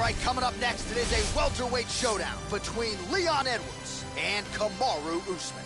right, coming up next, it is a welterweight showdown between Leon Edwards and Kamaru Usman.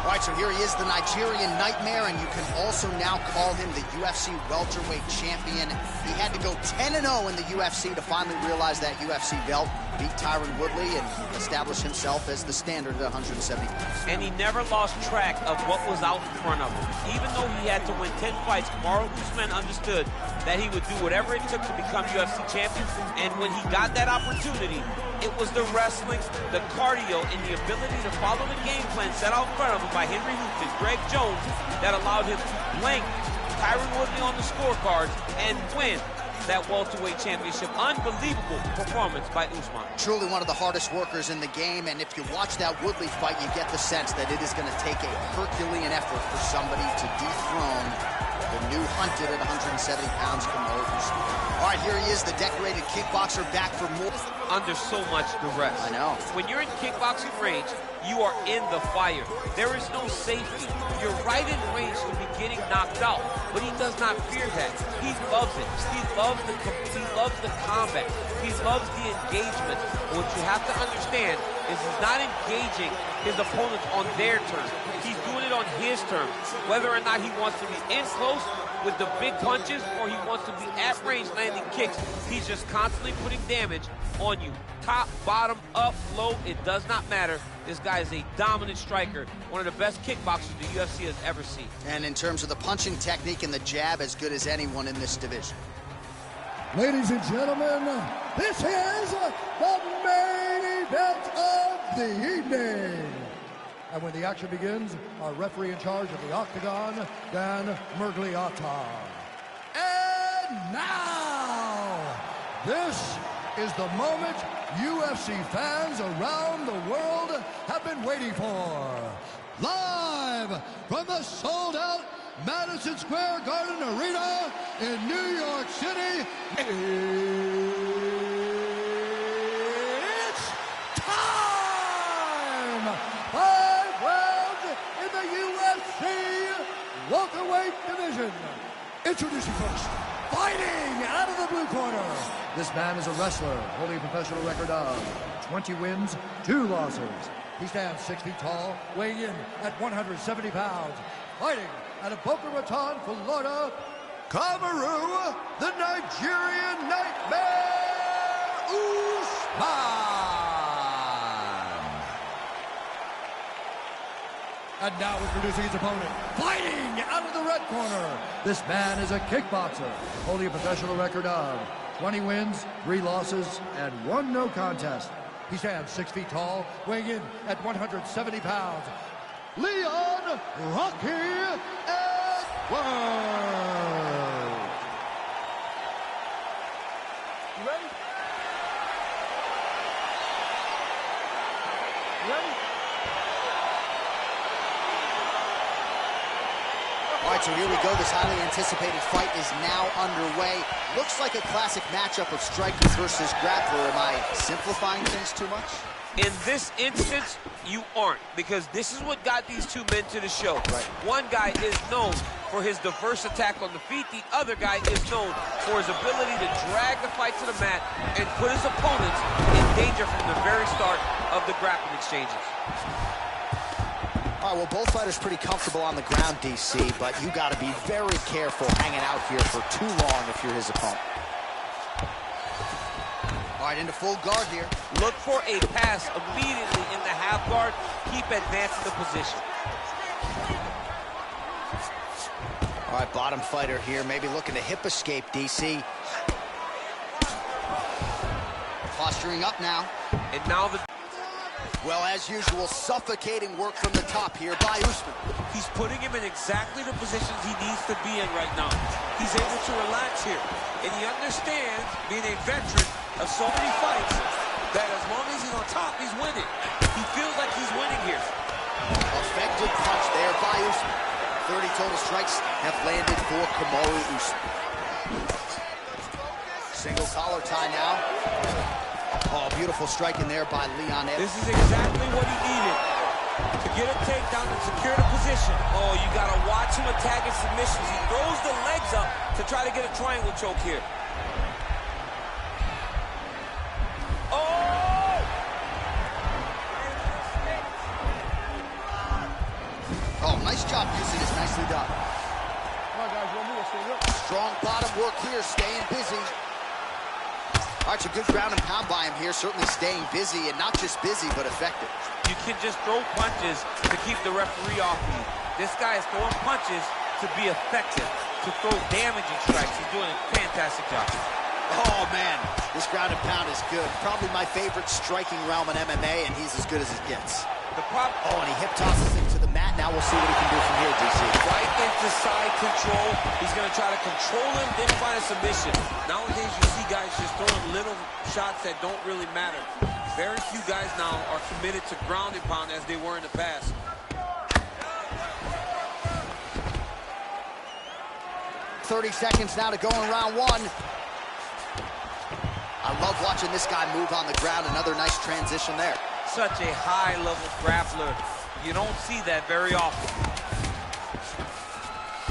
All right, so here he is, the Nigerian Nightmare, and you can also now call him the UFC welterweight champion. He had to go 10-0 in the UFC to finally realize that UFC belt, beat Tyron Woodley, and establish himself as the standard at 170 pounds. And he never lost track of what was out in front of him. Even though he had to win 10 fights, Kamaru Usman understood that he would do whatever it took to become UFC champion. And when he got that opportunity, it was the wrestling, the cardio, and the ability to follow the game plan set out in front of him by Henry Hooft and Greg Jones that allowed him to blank Tyron Woodley on the scorecards and win that welterweight championship. Unbelievable performance by Usman. Truly one of the hardest workers in the game, and if you watch that Woodley fight, you get the sense that it is going to take a Herculean effort for somebody to dethrone the new hunted at 170 pounds, Kamaru Usman. All right, here he is, the decorated kickboxer, back for more. Under so much duress. I know. When you're in kickboxing range, you are in the fire. There is no safety. You're right in range to be getting knocked out, but he does not fear that. He loves it. He loves the combat. He loves the engagement. What you have to understand is he's not engaging his opponents on their terms. He's doing it on his terms. Whether or not he wants to be in close with the big punches or he wants to be at range landing kicks, he's just constantly putting damage on you. Top, bottom, up, low, it does not matter. This guy is a dominant striker, one of the best kickboxers the UFC has ever seen. And in terms of the punching technique and the jab, as good as anyone in this division. Ladies and gentlemen, this is the main event of the evening. And when the action begins, our referee in charge of the Octagon, Dan Miragliotta. And now, this is the moment UFC fans around the world have been waiting for. Live from the sold-out Madison Square Garden Arena in New York City, it's time! 5 rounds in the UFC welterweight division. Introducing first, fighting out of the blue corner. This man is a wrestler, holding a professional record of 20 wins, 2 losses. He stands 6 feet tall, weighing in at 170 pounds. Fighting out of Boca Raton, Florida, Kamaru, the Nigerian Nightmare, Usman. And now introducing his opponent, fighting out of the red corner. This man is a kickboxer, holding a professional record of 20 wins, 3 losses, and 1 no contest. He stands 6 feet tall, weighing in at 170 pounds. Leon Rocky Edwards. You ready? You ready? All right, so here we go. This highly anticipated fight is now underway. Looks like a classic matchup of strikers versus grappler. Am I simplifying things too much? In this instance, you aren't, because this is what got these two men to the show. Right. One guy is known for his diverse attack on the feet. The other guy is known for his ability to drag the fight to the mat and put his opponents in danger from the very start of the grappling exchanges. All right, well, both fighters pretty comfortable on the ground, DC, but you got to be very careful hanging out here for too long if you're his opponent. All right, into full guard here. Look for a pass immediately in the half guard. Keep advancing the position. All right, bottom fighter here, maybe looking to hip escape, DC. Posturing up now. And now the... Well, as usual, suffocating work from the top here by Usman. He's putting him in exactly the positions he needs to be in right now. He's able to relax here. And he understands, being a veteran of so many fights, that as long as he's on top, he's winning. He feels like he's winning here. Effective punch there by Usman. 30 total strikes have landed for Kamaru Usman. Single collar tie now. Oh, beautiful strike in there by Leon Edwards. This is exactly what he needed to get a takedown and secure the position. Oh, you got to watch him attacking submissions. He throws the legs up to try to get a triangle choke here. Oh! Oh, nice job using this. Nicely done. Come on, guys, one more. Stay up. Strong bottom work here, staying busy. All right, so good ground and pound by him here, certainly staying busy, and not just busy, but effective. You can just throw punches to keep the referee off you. This guy is throwing punches to be effective, to throw damaging strikes. He's doing a fantastic job. Oh, man, this ground and pound is good. Probably my favorite striking realm in MMA, and he's as good as it gets. Oh, and he hip tosses him to the mat. Now we'll see what he can do from here, DC. Right into side control. He's going to try to control him, then find a submission. Nowadays, you see guys just throwing little shots that don't really matter. Very few guys now are committed to ground and pound as they were in the past. "30 seconds now to go in round one. I love watching this guy move on the ground. Another nice transition there. Such a high-level grappler. You don't see that very often.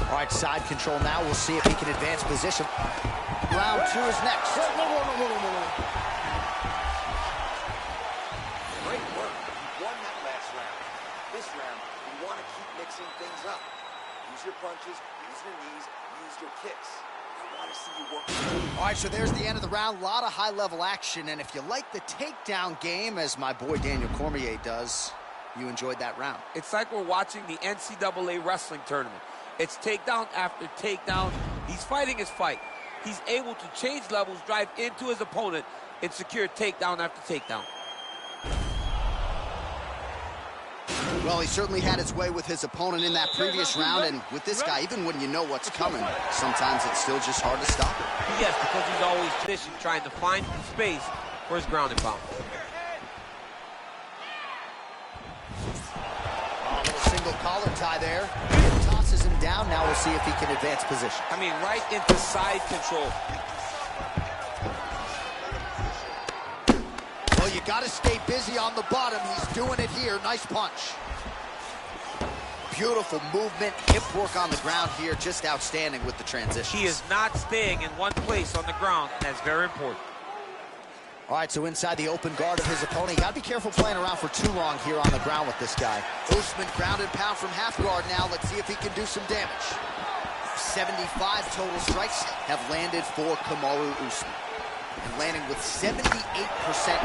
All right, side control now. We'll see if he can advance position. Round two is next. No. Great work. You won that last round. This round, you want to keep mixing things up. Use your punches, use your knees, use your kicks. I want to see you work. All right, so there's the end of the round. A lot of high-level action, and if you like the takedown game, as my boy Daniel Cormier does, you enjoyed that round. It's like we're watching the NCAA wrestling tournament. It's takedown after takedown. He's fighting his fight. He's able to change levels, drive into his opponent, and secure takedown after takedown. Well, he certainly had his way with his opponent in that previous round, and with this guy, even when you know what's coming, sometimes it's still just hard to stop it. Yes, because he's always positioned, trying to find space for his ground and pound. A little single collar tie there. He tosses him down. Now we'll see if he can advance position. I mean, right into side control. Well, you got to stay busy on the bottom. He's doing it here. Nice punch. Beautiful movement, hip work on the ground here. Just outstanding with the transition. He is not staying in one place on the ground, and that's very important. All right, so inside the open guard of his opponent. You got to be careful playing around for too long here on the ground with this guy. Usman ground and pound from half guard now. Let's see if he can do some damage. 75 total strikes have landed for Kamaru Usman. And landing with 78%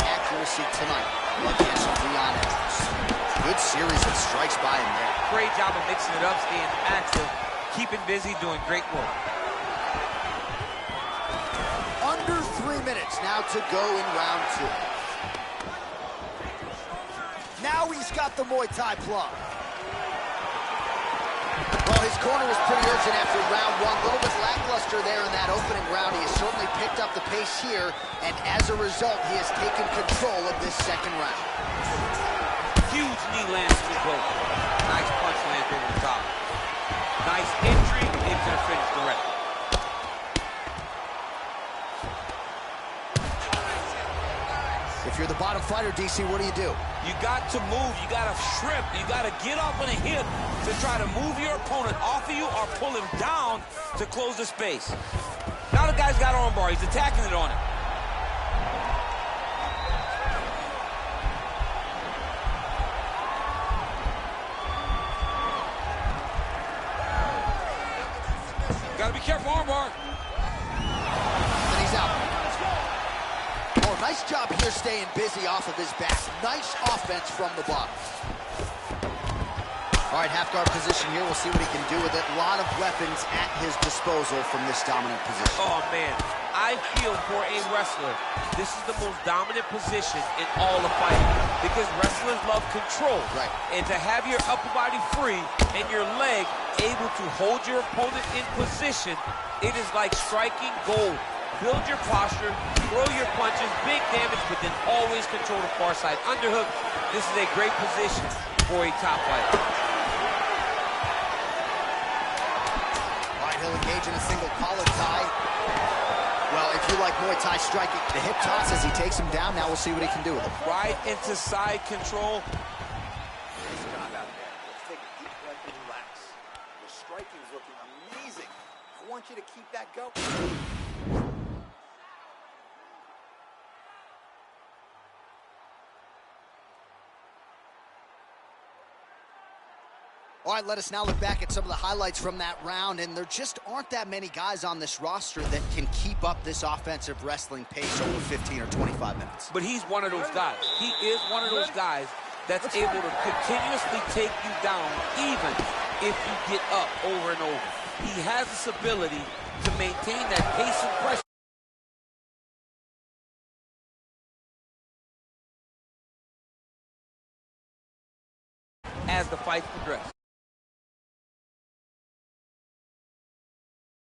accuracy tonight against Leon Edwards. Good series of strikes by him there. Great job of mixing it up, staying active, keeping busy, doing great work. Under 3 minutes now to go in round two. Now he's got the Muay Thai plug. Well, his corner was pretty urgent after round one. A little bit lackluster there in that opening round. He has certainly picked up the pace here, and as a result, he has taken control of this second round. Huge knee lands to the close. Nice punch lands over the top. Nice entry into the finish directly. If you're the bottom fighter, DC, what do? You got to move, you got to shrimp, you got to get up on a hip to try to move your opponent off of you or pull him down to close the space. Now the guy's got armbar, he's attacking it on him. Got to be careful, armbar. And he's out. Oh, nice job here staying busy off of his back. Nice offense from the bottom. All right, half guard position here. We'll see what he can do with it. A lot of weapons at his disposal from this dominant position. Oh, man. I feel for a wrestler, this is the most dominant position in all of fighting because wrestlers love control. Right. And to have your upper body free and your leg able to hold your opponent in position, it is like striking gold. Build your posture, throw your punches, big damage, but then always control the far side underhook. This is a great position for a top fighter. All right, he'll engage in a single collar tie. Well, if you like Muay Thai striking, the hip toss as he takes him down. Now we'll see what he can do with him. Right into side control. Nice job out there. Let's take a deep breath and relax. Your striking's looking amazing. I want you to keep that going. All right, let us now look back at some of the highlights from that round, and there just aren't that many guys on this roster that can keep up this offensive wrestling pace over 15 or 25 minutes. But he's one of those guys. He is one of those guys that's able to continuously take you down, even if you get up over and over. He has this ability to maintain that pace and pressure as the fight progresses.